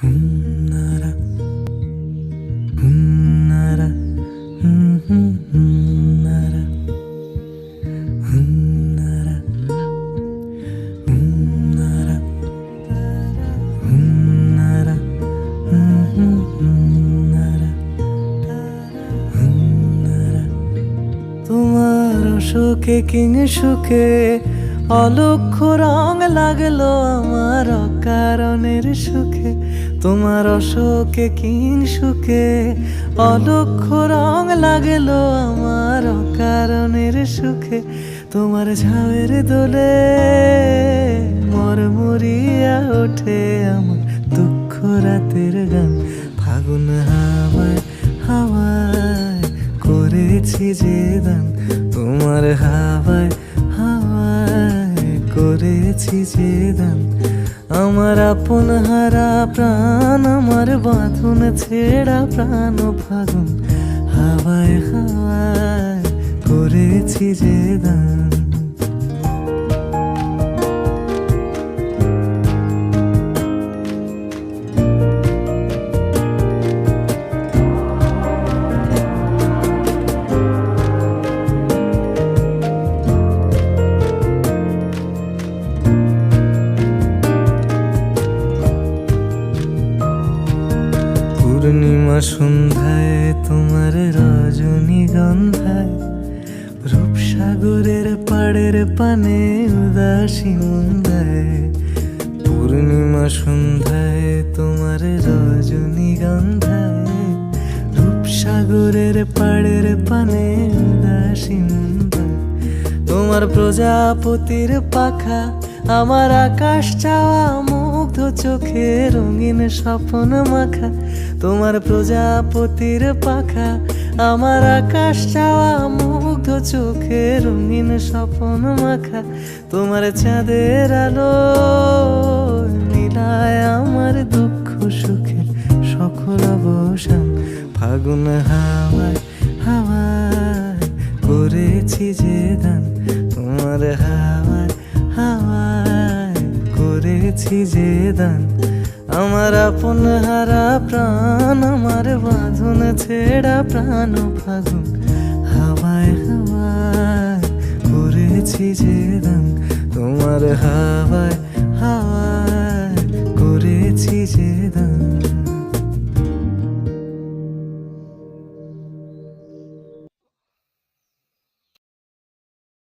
হুন্নারা হুন্নারা হুন্নারা হুন্নারা হুন্নারা হুন্নারা হুন্নারা হুন্নারা তোমার সুখে কিং সুখে অলক্ষ্য রং লাগলো আমার অকারণের সুখে। তোমার অশোকে কিং সুখে অলক্ষ্য রং লাগলো আমার অকারণের সুখে। তোমার ঝাউয়ের দোলে মরমরিয়া ওঠে আমার দুঃখ রাতের গান। ফাগুন হাওয়ায় হাওয়ায় করেছি যে দান, তোমার হাওয়ায় হাওয়ায় করেছি যে দান। আমার আপন হারা প্রাণ, আমার বাঁধন ছেঁড়া প্রাণ ফাগুন হাওয়ায় হাওয়ায় করেছি যে দান। পূর্ণিমা সন্ধ্যায় তোমার রজনীগন্ধায়, রূপসাগরের পাড়ের পানে উদাসী মন্দায়। পূর্ণিমা সন্ধ্যায় তোমার রজনীগন্ধায়, রূপসাগরের পাড়ের পানে উদাসী মন্দায়। তোমার প্রজাপতির পাখা আমার আকাশ চাওয়া মুগ্ধ চোখে রঙিন স্বপ্ন মাখা। তোমার প্রজাপতির পাখা আমার আকাশ চাওয়া মুগ্ধ চোখে রঙিন স্বপ্ন মাখা। তোমার চাঁদের আলো মিলায় আমার দুঃখ সুখের সকল অবসান। ফাগুন হাওয়ায় হাওয়ায় করেছি যে দান, তোমার হাওয়ায় হাওয়ায় করেছি যে দান। আমার আপন হারা প্রাণ, আমার বাঁধন ছেঁড়া প্রাণ ফাগুন হাওয়ায় হাওয়ায় করেছি যে দান। তোমার হাওয়ায়